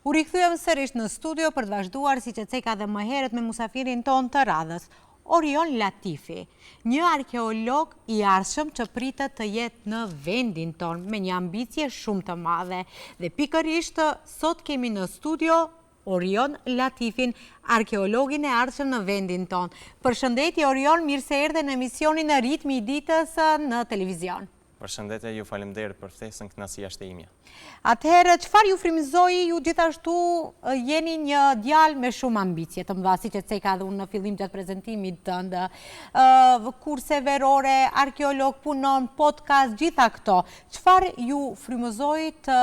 U rikthyem sërish në studio për të vazhduar si që ceka dhe më herët me musafirin ton të radhës, Orion Latifi, një arkeolog i arshëm që pritet të jetë në vendin ton me një ambicje shumë të madhe. Dhe pikërisht sot kemi në studio Orion Latifin, arkeologin e arshëm në vendin ton. Përshëndetje Orion, mirë se erdhe në emisionin e Ritmi i ditës në televizion. Përshëndetje, ju faleminderit për ftesën, kënaqësia është e imja. Atëherë, çfarë ju frymëzoi, ju gjithashtu jeni një djalë me shumë ambicie të mëdha, siç e ceka edhe unë në fillim të prezantimit tënd. Kurse verore, arkeolog, punon, podcast, gjitha këto. Çfarë ju frymëzoi të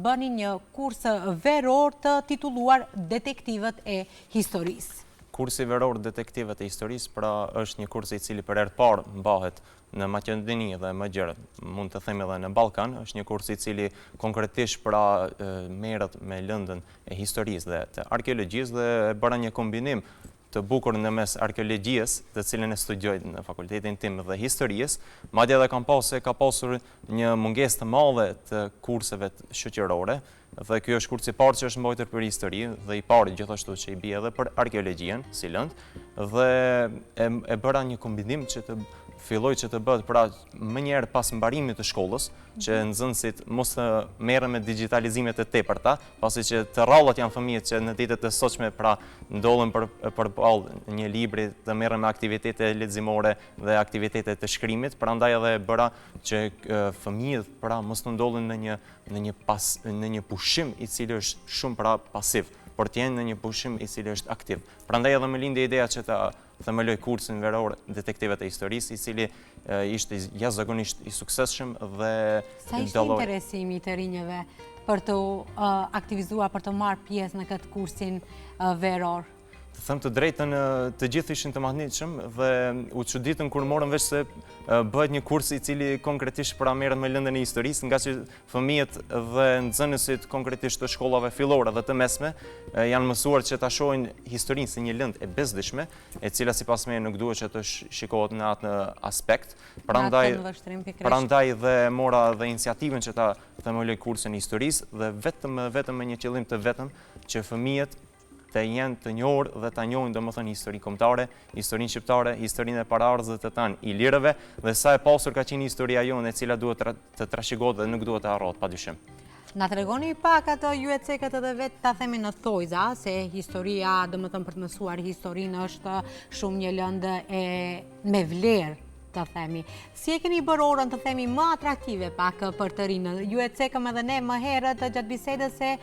bëni një kurs veror të titulluar Detektivët e Historisë? Kursi veror Detektivët e Historisë pra është një kurs i cili për herë të parë mbahet në Maqedoni dhe më gjerë, mund të them edhe në Ballkan, është një kurs i cili konkretisht pra merret me lëndën e historisë dhe të arkeologjisë dhe bëra një kombinim të bukur në mes arkeologjisë, të cilën e studioj në fakultetin tim dhe historisë, madje edhe ka pasur një mungesë të madhe të kurseve shoqërore, dhe ky është kursi i parë që është mbajtur për histori dhe i parë gjithashtu që i bie edhe për arkeologjinë si lëndë, dhe e bëra një kombinim që të filloj që të bëhet pra më njëherë pas mbarimit të shkollës, që nxënësit mos të merren me digitalizimet e tepërta, pasi që të rrallat janë fëmijët që në ditët e sotshme pra ndodhen përballë një libri të merren me aktivitete leximore dhe aktivitete të shkrimit, prandaj edhe bëra që fëmijët pra mos të ndodhen në një pushim i cili është shumë pra pasiv, por të jenë në një pushim i cili është aktiv. Prandaj edhe më lindi ideja që ta themeloj kursin veror Detektivët e Historisë, i cili ishte jashtëzakonisht i suksesshëm dhe sa ishte interesimi të rinjëve për të aktivizuar, për të marrë pjesë në këtë kursin veror? Të them të drejtën, të gjithë ishin të mahnitshëm dhe u çuditën kur morën vesh se bëhet një kurs i cili konkretisht pra merret me lëndën e historisë, nga që fëmijët dhe nxënësit konkretisht të shkollave fillore dhe të mesme janë mësuar që ta shohin historinë si një lëndë e bezdishme, e cila sipas meje nuk duhet që të shikohet në atë aspekt. Prandaj dhe mora dhe iniciativën që ta themeloj kursin e historisë dhe vetëm me një qëllim të vetëm që fëmijët të jenë të njohur dhe ta njohin domethënë historinë kombëtare, historinë shqiptare, historinë e paraardhësve të tanë ilirëve dhe sa e pasur ka qenë historia jonë e cila duhet të trashëgohet dhe nuk duhet të harrohet padyshim. Na tregoni pak atë ju e cekët edhe vetë ta themi në thojza, se historia, domethënë për të mësuar historinë është shumë një lëndë me vlerë, të themi. Si e keni bërë orën të themi më atraktive pak për të rinë? Ju e cekëm edhe ne më herët gjatë bisedës se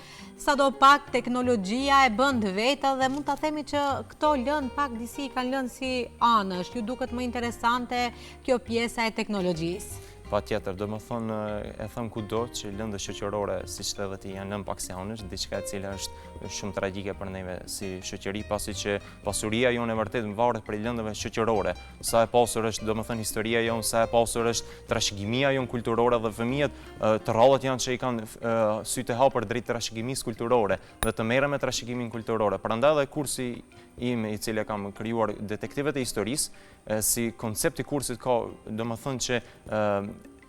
sadopak teknologjia e bën vetë dhe mund të themi që këto lëndë pak disi kanë lënë si anësh. Ju duket më interesante kjo pjesa e teknologjisë? Patjetër, domethënë e them kudo që lëndë shoqërore, siç edhe ti, janë lëndë paksionësh, diçka e cila është shumë tragjike për neve si shoqëri, pasi që pasuria jonë e vërtet varet prej lëndëve shoqërore. Sa e pasur është domethënë historia jonë, sa e pasur është trashëgimia jonë kulturore dhe fëmijët të rrallët janë që i kanë sytë e hapur drejt trashëgimisë kulturore dhe të merren me trashëgimin kulturore. Prandaj edhe kursi im i cili kam krijuar Detektivët e Historisë, si koncepti kursit ka domethënë që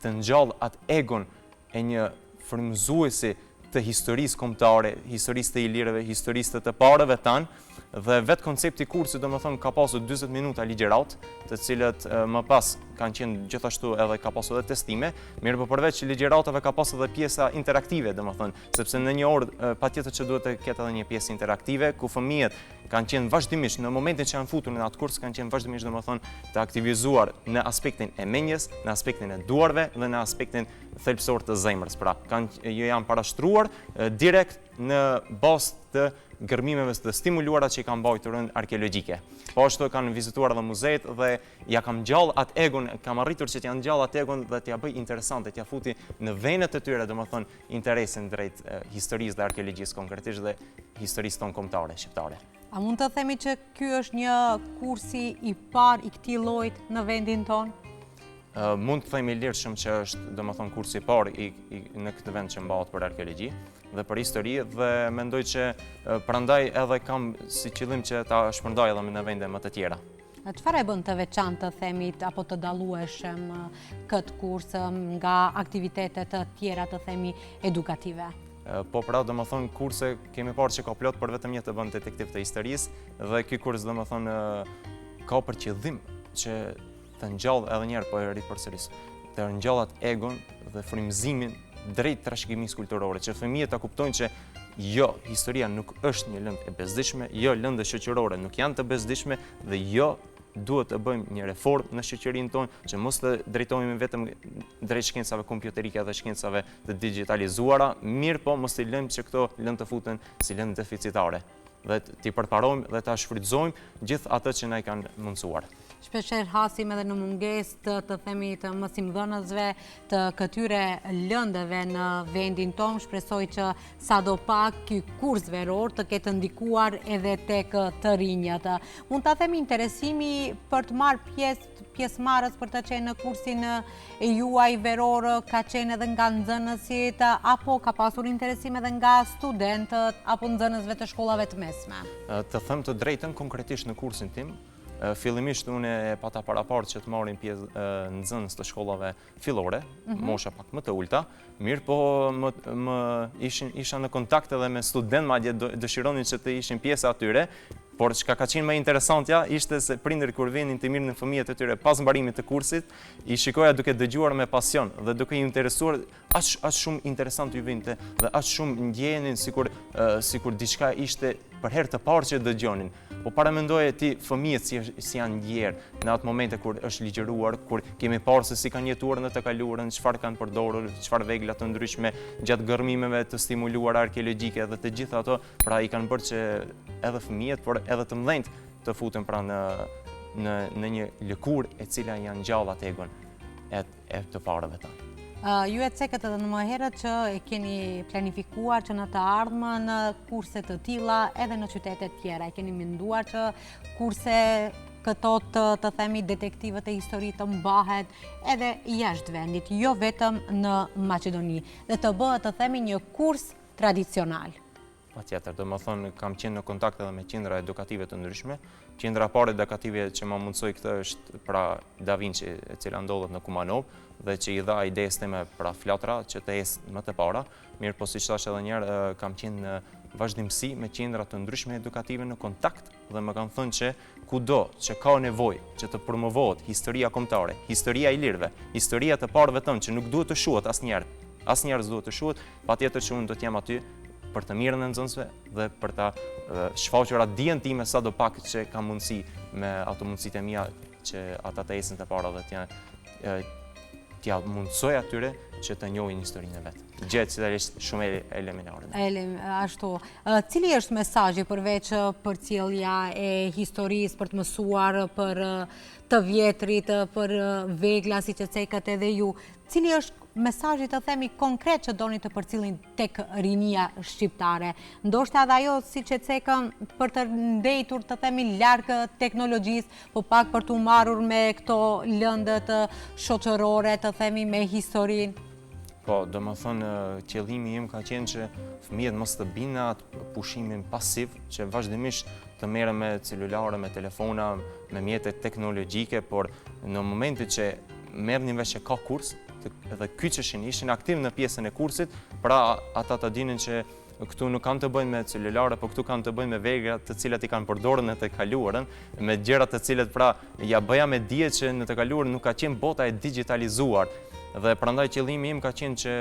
të ngjall atë egon e një frymëzuesi të historisë kombëtare, historisë të ilirëve, historisë të parëve tanë, dhe vetë koncepti kursit domethënë ka pasur 40 minuta ligjërat, të cilët më pas kanë qenë gjithashtu edhe ka pasur edhe testime, mirë po përveç ligjëratave ka pasur edhe pjesa interaktive domethënë, sepse në një orë patjetër që duhet të ketë edhe një pjesë interaktive ku fëmijët kanë qenë vazhdimisht në momentin që janë futur në atë kurs, kanë qenë vazhdimisht domethënë të aktivizuar në aspektin e mendjes, në aspektin e duarve dhe në aspektin thelbësor të zemrës. Pra, janë parashtruar direkt në bazë të gërmimeve të stimuluara që i kanë mbajtur arkeologjike. Po ashtu kanë vizituar edhe muzeet dhe ja kam gjallë atë egon, kam arritur që t'ja ngjall atë egon dhe t'ja bëj interesante, t'ja futi në venet e tyre domethënë interesin drejt historisë dhe arkeologjisë konkretisht dhe historisë tonë kombëtare shqiptare. A mund të themi që ky është një kursi i parë i këtij lloji në vendin tonë? Mund të themi lirshëm që është domethënë kursi i parë në këtë vend që mbahet për arkeologji dhe për histori, dhe mendoj që prandaj edhe kam si qëllim që ta shpërndaj edhe në vende më të tjera. Çfarë e bën të veçantë të themi apo të dallueshëm këtë kurs nga aktivitetet të tjera të themi edukative? Po pra, do më thonë, kurse kemi parë që ka plot për vetëm një të bën detektiv të historisë, dhe ky kurs do më thonë ka për qëllim që të ngjall edhe një herë po e ripërsëris, të ngjallat egon dhe frymëzimin drejt trashëgimisë kulturore, që fëmijët ta kuptojnë që jo, historia nuk është një lëndë e bezdishme, jo, lëndë shoqërore nuk janë të bezdishme dhe jo, duhet të bëjmë një reformë në shoqërinë tonë, që mos të drejtohemi vetëm drejt shkencave kompjuterike dhe shkencave të digitalizuara, mirë po mos i lëmë që këto lëndë të futen si lëndë deficitare dhe t'i përparojmë dhe t'a shfrytëzojmë gjithë atë që na i kanë mundësuar. Shpeshherë hasim edhe në mungesë të themi të mësimdhënësve të këtyre lëndëve në vendin tonë. Shpresoj që sadopak ky kurs veror të ketë ndikuar edhe tek të rinjët. Mund ta themi interesimi për të marrë pjesëmarrës për të qenë në kursin e juaj veror ka qenë edhe nga nxënësit apo ka pasur interesim edhe nga studentët apo nxënësve të shkollave të mesme? Të them të drejtën, konkretisht në kursin tim, fillimisht unë e pata parapartë që të marrin pjesë nxënës të shkollave fillore, mosha pak më të ulta, mirë po isha në kontakt edhe me studentë, madje dëshironin që të ishin pjesë atyre, por çka ka qenë më interesantja ishte se prindërit kur vinin të mirën fëmijët e tyre pas mbarimit të kursit, i shikoja duke dëgjuar me pasion dhe duke i interesuar, aq shumë interesant ju vinte dhe aq shumë ndjenin sikur diçka ishte për herë të parë që dëgjonin. Po paramendoj ti fëmijët si janë ndjerë në atë momente kur është ligjëruar, kur kemi parë se si kanë jetuar në të kaluarën, çfarë kanë përdorur, çfarë vegla të ndryshme gjatë gërmimeve të stimuluara arkeologjike dhe të gjitha ato, pra i kanë bërë që edhe fëmijët, por edhe të mëdhenjt të futen pra në një lëkurë e cila janë ngjall atë egon e të parëve tanë. Ju e cekët edhe në më herët që e keni planifikuar që në të ardhmen kurse të tilla edhe në qytetet tjera. E keni menduar që kurse këto të themi detektivët e historisë të mbahet edhe jashtë vendit, jo vetëm në Maqedoni, dhe të bëhet të themi një kurs tradicional? Patjetër, do më thonë, kam qenë në kontakt edhe me qendra edukative të ndryshme. Qendra parë edukative që ma mundsoi këtë është pra Da Vinci, e cila ndodhet në Kumanov, dhe që i dha idejës time pra flatra që të ecë më të para. Mirë, po siç thash edhe një herë, kam qenë në vazhdimsi me qendra të ndryshme edukative në kontakt dhe më kanë thënë që kudo që ka nevojë që të promovohet historia kombëtare, historia e lirëve, historia të parëve tonë që nuk duhet të shuhet asnjëherë s'duhet të shuhet, patjetër që unë do të jam aty për të mirën e nxënësve dhe për ta shfaqur atë dijen time sadopak që kam mundësi me ato mundësitë e mia që ata të ecën të para dhe t'ja mundsoj atyre që të njohin historinë e vet. Gjë që është shumë elementare. Ashtu. Cili është mesazhi përveç përcjellja e historisë për të mësuar për të vjetrit, për vegla siç e cekët edhe ju? Cili është mesazhi të themi konkret që doni të përcjellin tek rinia shqiptare? Ndoshta edhe ajo siç e cekëm për të ndejtur të themi larg teknologjisë, po pak për të marrur me këto lëndët shoqërore të themi me historinë. Po, do më thonë, qëllimi im ka qenë që fëmijët mos të binë në atë pushimin pasiv, që vazhdimisht të merren me celulare, me telefona, me mjete teknologjike, por në momentin që merrnin vesh që ka kurs, dhe kyçeshin, ishin aktiv në pjesën e kursit, pra ata të dinin që këtu nuk kanë të bëjnë me celulare, po këtu kanë të bëjnë me vegla të cilat i kanë përdorur në të kaluarën, me gjëra të cilat pra ja bëja me dije që në të kaluarën nuk ka qenë bota e digitalizuar. Dhe prandaj qëllimi im ka qenë që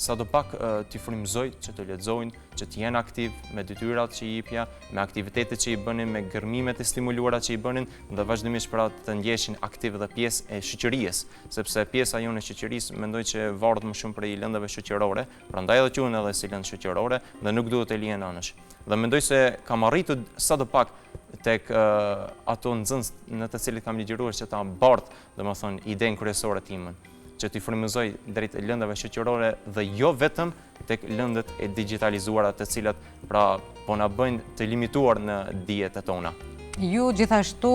sadopak t'i frymëzoj që të lexojnë, që të jenë aktiv me detyrat që i jepja, me aktivitetet që i bënin, me gërmimet e stimuluara që i bënin, dhe vazhdimisht pra të ndjeshin aktiv dhe pjesë e shoqërisë, sepse pjesa jonë e shoqërisë mendoj që varet më shumë prej lëndave shoqërore, prandaj edhe quhen edhe si lëndë shoqërore dhe nuk duhet të lihen anësh. Dhe mendoj se kam arritur sadopak tek ato nxënës në të cilët kam ligjëruar që ta bartë, domethënë idenë kryesore timën, që t'i frymëzoj drejt lëndave shoqërore dhe jo vetëm tek lëndët e digitalizuara të cilat pra po na bëjnë të limituar në dijet e tona. Ju gjithashtu,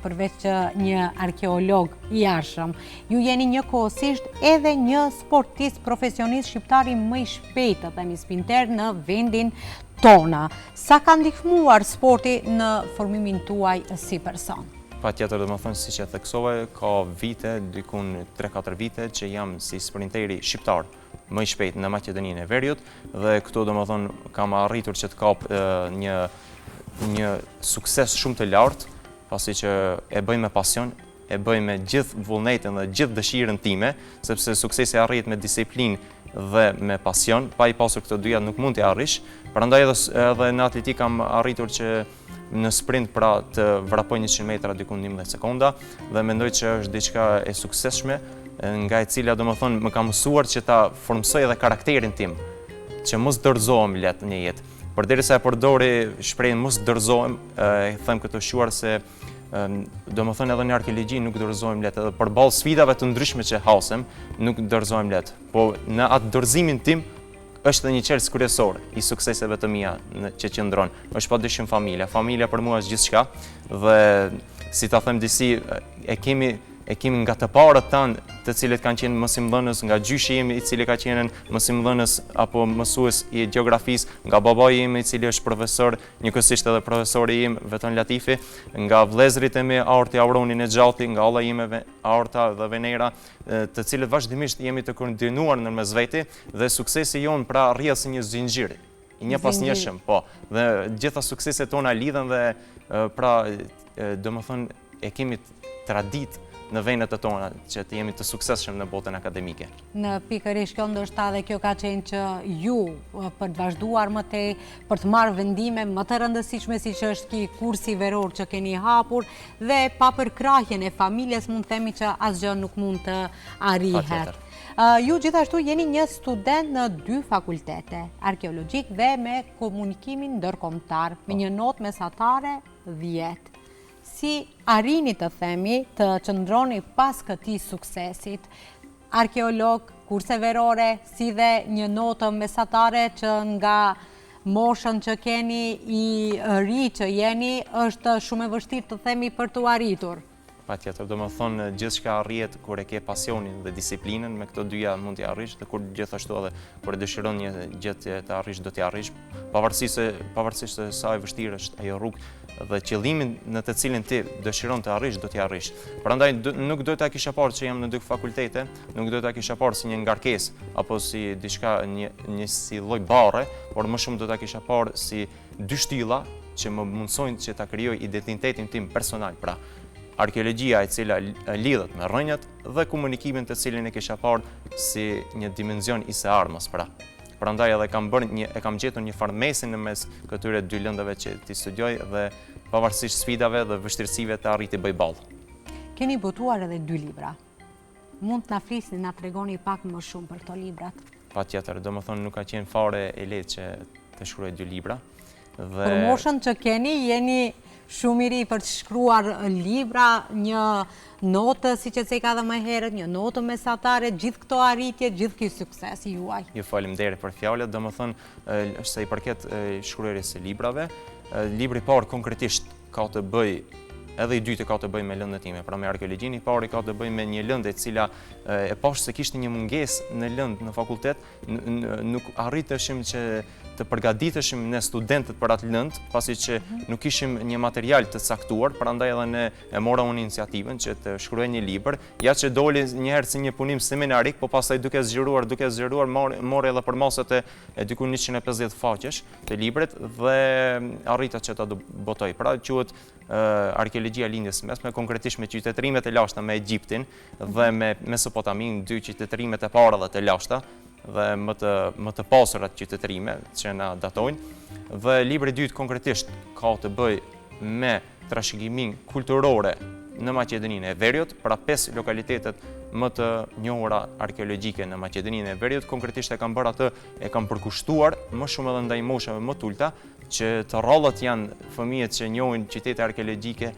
përveç që një arkeolog i arshëm, ju jeni njëkohësisht edhe një sportist profesionist shqiptari më i shpejtë, themi sprinter në vendin tona. Sa ka ndihmuar sporti në formimin tuaj si person? Patjetër, domethënë siç e theksove, ka vite, dikun 3-4 vite që jam si sprinteri shqiptar më i shpejt në Maqedoninë e Veriut dhe këtu domethënë kam arritur që të kap një sukses shumë të lartë, pasi që e bëj me pasion, e bëj me gjithë vullnetin dhe gjithë dëshirën time, sepse suksesi arrihet me disiplinë dhe me pasion, pa i pasur këto dyja nuk mund t'i arrish. Prandaj edhe në atletik kam arritur që në sprint pra të vrapoj 100 metra diku 11 sekonda dhe mendoj që është diçka e suksesshme, nga e cila domethënë më ka mësuar që ta formsoj edhe karakterin tim, që mos dorëzohem lehtë në jetë. Përderisa e përdori shprehjen mos dorëzohem, e them këtë shuar se domethënë edhe në arkeologji nuk dorëzohem lehtë, edhe përballë sfidave të ndryshme që hasem, nuk dorëzohem lehtë. Po në atë dorëzimin tim është një çelës kryesor i sukseseve të mia që qëndron. Është padyshim familja. Familja për mua është gjithçka dhe si ta them disi e kemi nga të parët tanë të cilët kanë qenë mësimdhënës, nga gjyshi im i cili ka qenë mësimdhënës apo mësues i gjeografisë, nga babai im i cili është profesor, njëkohësisht edhe profesori im Veton Latifi, nga vëllezërit e mi Aorti Auroni Nexhati, nga olla ime Aorta dhe Venera, të cilët vazhdimisht jemi të koordinuar në mes veti dhe suksesi jon pra rrjedh si një zinxhir, i një pas njëshëm, po. Dhe gjitha sukseset tona lidhen dhe pra domethënë e kemi tradit në venet e tona që të jemi të suksesshëm në botën akademike. Në pikërisht kjo ndoshta dhe kjo ka qenë që ju për të vazhduar më tej, për të marrë vendime më të rëndësishme siç është ky kursi veror që keni hapur dhe pa përkrahjen e familjes mund të themi që asgjë nuk mund të arrihet. Ju gjithashtu jeni një student në 2 fakultete, arkeologjik dhe me komunikimin ndërkombëtar, me një notë mesatare 10. Si arrini të themi të qëndroni pas këtij suksesit, arkeolog, kurse verore, si dhe një notë mesatare që nga moshën që keni i ri që jeni, është shumë e vështirë të themi për të arritur. Patjetër, domethënë gjithçka arrihet kur e ke pasionin dhe disiplinën, me këto dyja mund t'i arrish dhe kur gjithashtu edhe kur e dëshiron një gjë të arrish, do t'i arrish, pavarësisht se sa e vështirë është ajo rrugë dhe qëllimin në të cilin ti dëshiron të arrish, do t'i arrish. Prandaj nuk do ta kisha parë që jam në 2 fakultete, nuk do ta kisha parë si një ngarkesë apo si diçka një si lloj barre, por më shumë do ta kisha parë si 2 shtylla që më mundsojnë që ta krijoj identitetin tim personal, pra arkeologjia e cila lidhet me rrënjët dhe komunikimin të cilin e kisha parë si një dimension i së armës, pra. Prandaj edhe kam gjetur një farmesin në mes këtyre 2 lëndave që ti studioj dhe pavarësisht sfidave dhe vështirësive të arriti bëj ballë. Keni botuar edhe 2 libra. Mund të na flisni, na tregoni pak më shumë për këto librat? Patjetër, domethënë nuk ka qenë fare e lehtë që të shkruaj 2 libra. Për moshën që keni, jeni shumë i ri për të shkruar libra, një notë, si që ka dhe më herët, një notë mesatare, gjithë këto arritje, gjithë ky sukses i juaj. Ju faleminderit për fjalët, domethënë sa i përket shkruarjes së librave, libri i parë konkretisht ka të bëj edhe i dytë ka të bëj me lëndën time, pra me arkeologjin, i pari ka të bëj me një lëndë e cila e pash se kishte një mungesë në lëndë në fakultet, nuk arriteshim që të përgatiteshim ne studentët për atë lëndë, pasi që nuk kishim një material të caktuar, prandaj edhe ne e mora unë iniciativën që të shkruaj një libër, ja që doli një herë si një punim seminarik, po pastaj duke zgjeruar mori edhe përmaset e diku 150 faqesh të librit dhe arrita që ta botoj. Pra quhet arkeologjia lindjes mesme, konkretisht me qytetërimet e lashta me Egjiptin dhe me Mesopotamin, 2 qytetërimet e para dhe të lashta dhe më të pasurat qytetërime që na datojnë. Dhe libri i dytë konkretisht ka të bëj me trashëgimin kulturore në Maqedoninë e Veriut, pra 5 lokalitetet më të njohura arkeologjike në Maqedoninë e Veriut. Konkretisht e kam bërë atë, e kam përkushtuar më shumë edhe ndaj moshave më të ulta, që të rrallët janë fëmijët që njohin qytete arkeologjike,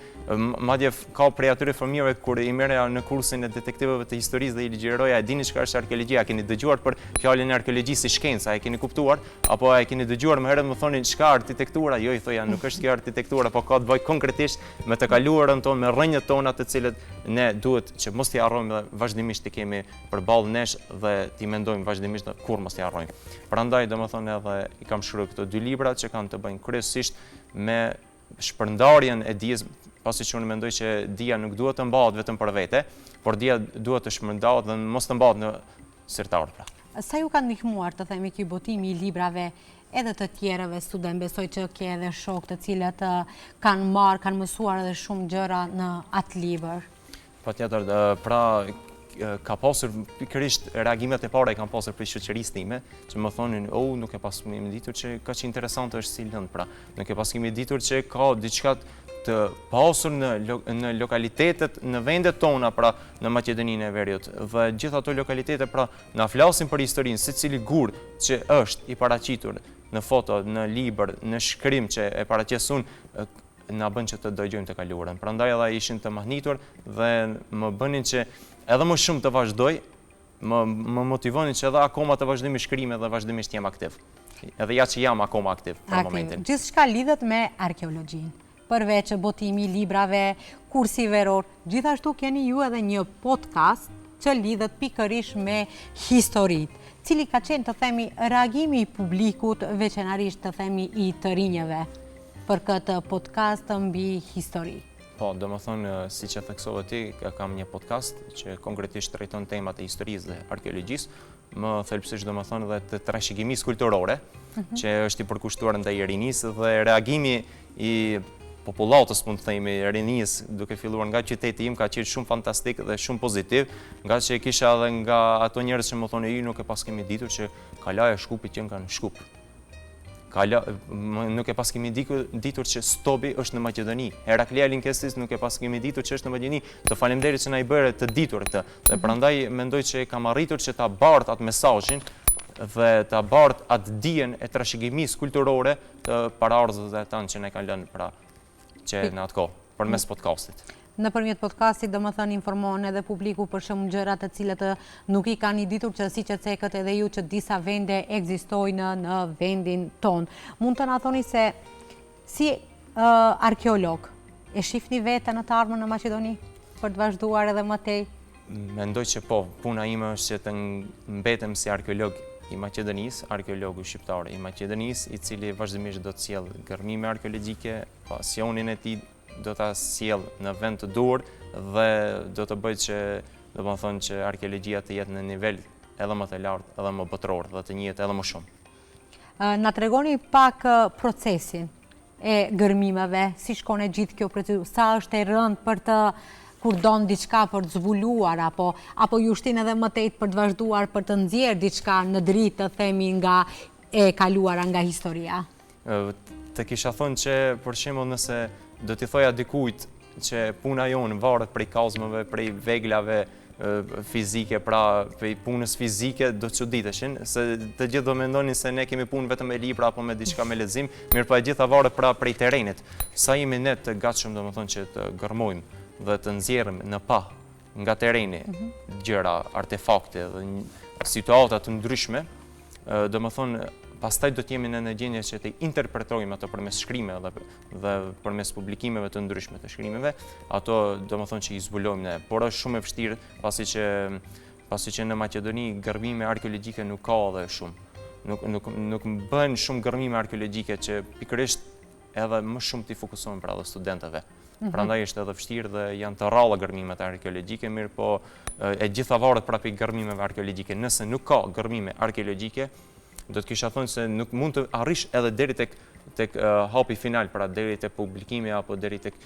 madje ka prej atyre fëmijëve kur i merreja në kursin e detektivëve të historisë dhe i ligjeroja, e dini çka është arkeologjia, keni dëgjuar për fjalën e arkeologjisë si shkencë, a e keni kuptuar, apo a e keni dëgjuar më herët më thonin çka arkitektura, jo i thoja nuk është kjo arkitektura, po ka të bëjë konkretisht me të kaluarën tonë, me rrënjët tona të cilët ne duhet që mos t'i harrojmë dhe vazhdimisht t'i kemi përballë nesh dhe t'i mendojmë vazhdimisht kur mos t'i harrojmë. Prandaj domethënë edhe i kam shkruar këto 2 libra që kanë të bëjnë kryesisht me shpërndarjen e dijes, pasi që unë mendoj që dia nuk duhet të mbahet vetëm për vete, por dia duhet të shmërndahet dhe mos të mbahet në sirtar. Sa ju ka ndihmuar të themi ky botimi I librave edhe të tjerëve student, besoj që ke edhe shok të cilët kanë mësuar edhe shumë gjëra në atë libër. Patjetër, pra ka pasur pikërisht reagimet e para I kam pasur për shoqërisë time, që më thonin, nuk e pas kemi ditur që kaq interesante është si lëndë, pra nuk e pas kemi ditur që ka diçka të pasur në lokalitetet, në vendet tona, pra në Maqedoninë e Veriut. Dhe gjithë ato lokalitete, pra na flasin për historinë, secili gur që është I paraqitur në foto, në libër, në shkrim që e paraqesun, na bën që të dëgjojmë të kaluarën. Prandaj edhe ishin të mahnitur dhe më bënin që edhe më shumë të vazhdoj, më motivonin që edhe akoma të vazhdimisht shkrime dhe vazhdimisht jem aktiv. Edhe ja që jam akoma aktiv për momentin. Gjithçka lidhet me arkeologjinë. Përveç botimi I librave, kursi veror, gjithashtu keni ju edhe një podcast që lidhet pikërisht me historitë, cili ka qenë të themi reagimi I publikut, veçanërisht të themi I të rinjeve për këtë podcast mbi histori. Po, do më thonë, si që theksove ti, kam një podcast që konkretisht trajton temat e historisë dhe arkeologjisë, më thelbësisht do më thonë dhe të trashëgimisë kulturore, që është I përkushtuar ndaj rinisë dhe reagimi I popullatës, mund të themi, rinisë, duke filluar nga qyteti im, ka qenë shumë fantastik dhe shumë pozitiv, nga që kisha edhe nga ato njerëz që më thonë, nuk e pas kemi ditur që kalaja Shkupit që kanë Shkup. Nuk e pas kemi ditur që Stobi është në Maqedoni. Heraklea Linkestis nuk e pas kemi ditur që është në Maqedoni. Të faleminderit që na I bëre të ditur këtë. Dhe prandaj mendoj që kam arritur që ta bart atë mesazhin dhe ta bart atë dijen e trashëgimisë kulturore të paraardhësve tanë që na kanë lënë pra që në atë kohë përmes podcastit. Nëpërmjet podcastit do më thënë informon edhe publiku për shumë gjëra të cilët nuk I kanë I ditur që si që cekët edhe ju që disa vende ekzistojnë në vendin tonë. Mund të na thoni se si arkeolog e shihni veten në të ardhmen në Maqedoni për të vazhduar edhe më tej? Mendoj që po, puna ime është që të mbetem si arkeolog I Maqedonisë, arkeologu shqiptar I Maqedonisë, I cili vazhdimisht do të sjell gërmime arkeologjike, pasionin e tij do ta sjell në vend të dur dhe do të bëjë që, do të thonë që arkeologjia të jetë në nivel edhe më të lartë, edhe më botëror dhe të njihet edhe më shumë. Na tregoni pak procesin e gërmimeve, si shkon e gjithë kjo proces, sa është e rëndë për të kur don diçka për të zbuluar apo ju shtin edhe më tej për të vazhduar për të nxjerrë diçka në dritë të themi nga e kaluara nga historia. Të kisha thënë që për shembull nëse do t'i thoja dikujt që puna jonë varet prej kazmave, prej veglave fizike, pra prej punës fizike, do të çuditeshin, se të gjithë do mendonin se ne kemi punë vetëm me libra apo me diçka me lexim, mirë po e gjitha varet pra prej terrenit. Sa jemi ne të gatshëm domethënë që të gërmojmë dhe të nxjerrim në pa nga terreni gjëra, artefakte dhe situata të ndryshme, domethënë pastaj do të jemi në gjendje që të interpretojmë ato përmes shkrimeve dhe përmes publikimeve të ndryshme të shkrimeve, ato domethënë që I zbulojmë ne, por është shumë e vështirë pasi që në Maqedoni gërmime arkeologjike nuk ka edhe shumë. Nuk bën shumë gërmime arkeologjike që pikërisht edhe më shumë t'i fokusohen pra edhe studentëve. Prandaj është edhe vështirë dhe janë të rralla gërmimet arkeologjike, mirë po e gjitha varet pra pikë gërmimeve arkeologjike. Nëse nuk ka gërmime arkeologjike, do të kisha thënë se nuk mund të arrish edhe deri tek hapi final, pra deri tek publikimi apo deri tek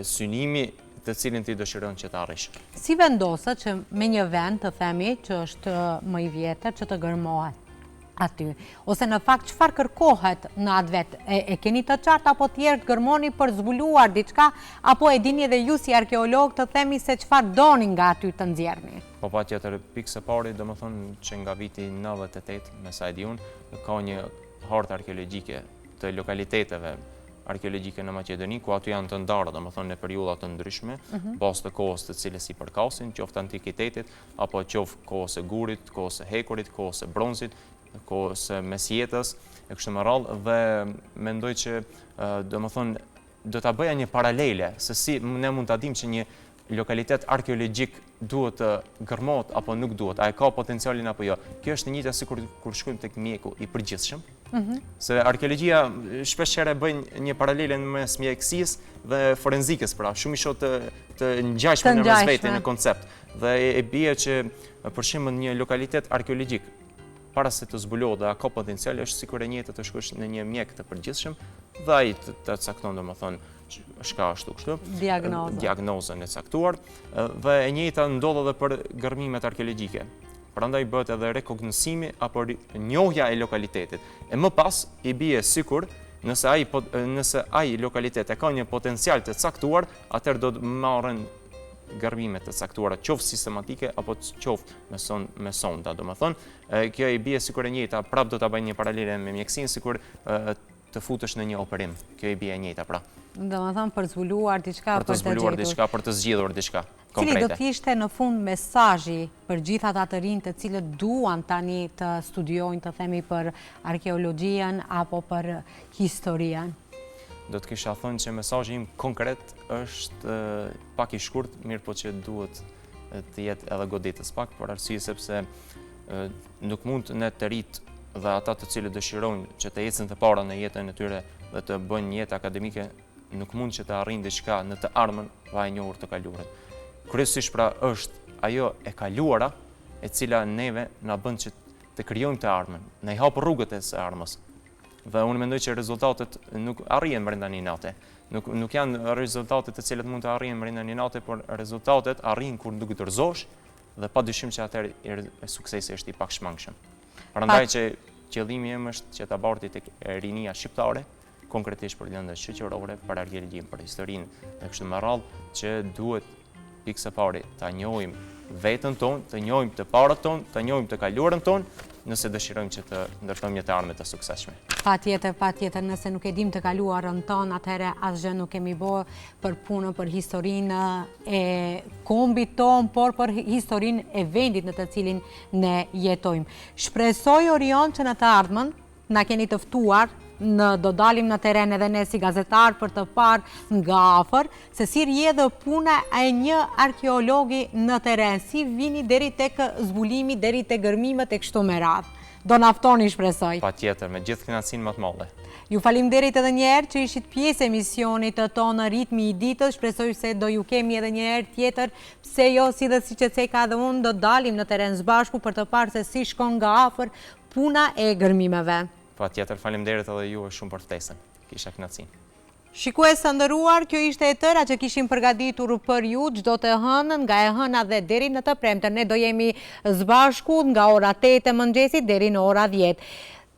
synimi të cilin ti dëshiron që të arrish. Si vendoset që me një vend të themi që është më I vjetër që të gërmohet aty? Ose në fakt çfarë kërkohet në atë vet? E keni të qartë apo tjerë gërmoni për zbuluar diçka apo e dini edhe ju si arkeolog të themi se çfarë doni nga aty të nxjerrni? Po patjetër, pikë së pari domethënë që nga viti 98 me sa e di unë, ka një hartë arkeologjike të lokaliteteve arkeologjike në Maqedoni, ku aty janë të ndarë, domethënë në periudha të ndryshme, bazë të kohës të cilës I përkasin, qoftë antikitetit apo qoftë kohës së gurit, kohës së hekurit, kohës së bronzit, kohës së mesjetës, e kështu me radhë, dhe mendoj që domethënë do ta bëja një paralele se si ne mund ta dimë që një lokalitet arkeologjik duhet të gërmohet apo nuk duhet, a e ka potencialin apo jo. Kjo është e njëjta si kur shkojmë tek mjeku I përgjithshëm, Se arkeologjia shpesh herë bën një paralele mes mjekësisë dhe forenzikës, pra shumë i shoh të ngjashme në vetë në koncept. Dhe e bie që për shembull një lokalitet arkeologjik para se të zbulohet dhe ka potencial është sikur e njëjtë të shkosh në një mjek të përgjithshëm dhe ai të cakton domethënë shka ashtu kështu. Diagnozën e caktuar dhe e njëjta ndodh edhe për gërmimet arkeologjike. Prandaj bëhet edhe rekognosimi apo njohja e lokalitetit. E më pas i bie sikur nëse ai lokalitet e ka një potencial të caktuar, atëherë do të marrën gërmime të caktuara, qoftë sistematike apo qoftë me sonda, domethënë. Kjo i bie sikur e njëjta, prap do ta bëj një paralele me mjekësinë, sikur të futesh në një operim. Kjo i bie e njëjta pra. Domethënë për zbuluar diçka, për të zbuluar diçka, për të zgjidhur diçka konkrete. Cili do të ishte në fund mesazhi për gjithë ata të rinj të cilët duan tani të studiojnë, të themi, për arkeologjinë apo për historinë? Do të kisha thënë që mesazhi im konkret është pak i shkurt, mirë po që duhet të jetë edhe goditës pak, për arsye sepse nuk mund ne të rit dhe ata të cilët dëshirojnë që të ecën të para në jetën e tyre dhe të bëjnë jetë akademike, nuk mund që të arrijnë diçka në të ardhmen pa e njohur të kaluarin. Kryesisht pra është ajo e kaluara e cila neve na bën që të krijojmë të ardhmen, ne i hap rrugët e së ardhmës. Dhe unë mendoj që rezultatet nuk arrihen brenda një nate. Nuk janë rezultatet të cilët mund të arrihen brenda një nate, por rezultatet arrin kur nuk dorëzosh dhe padyshim që atëherë suksesi është i pakshmangshëm. Prandaj që qëllimi im është që ta barti tek rinia shqiptare, konkretisht për lëndët shoqërore, për arkeologjinë, për historinë dhe kështu me radhë, që duhet pikë së pari ta njohim veten tonë, të njohim të parat tonë, të njohim të kaluarën tonë, nëse dëshirojmë që të ndërtojmë një të ardhme të suksesshme. Patjetër, nëse nuk e dim të kaluarën tonë, atëherë asgjë nuk kemi bërë për punën, për historinë e kombit tonë, por për historinë e vendit në të cilin ne jetojmë. Shpresoj Orion që në të ardhmen na keni të ftuar do dalim në teren edhe ne si gazetar për të parë nga afër se si rjedhë puna e një arkeologi në teren, si vini deri tek zbulimi, deri tek gërmimet e kështu me radhë. Do naftoni, shpresoj. Patjetër, me gjithë kënaqësinë më të madhe. Ju faleminderit edhe një herë që ishit pjesë emisionit të tonë Ritmi i ditës. Shpresoj se do ju kemi edhe një herë tjetër, pse jo, si dhe si që ceka edhe unë, do dalim në teren së bashku për të parë se si shkon nga afër puna e gërmimeve. Patjetër, faleminderit edhe ju shumë për ftesën. Kisha kënaqësinë. Shikues të nderuar, kjo ishte e tëra që kishim përgatitur për ju çdo të hënën, nga e hëna dhe deri në të premten. Ne do jemi së bashku nga ora 8 e mëngjesit deri në ora 10.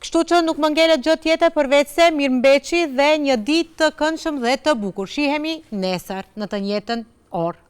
Kështu që nuk më ngelet gjë tjetër përveç se mirëmbëçi dhe një ditë të këndshëm dhe të bukur. Shihemi nesër në të njëjtën orë.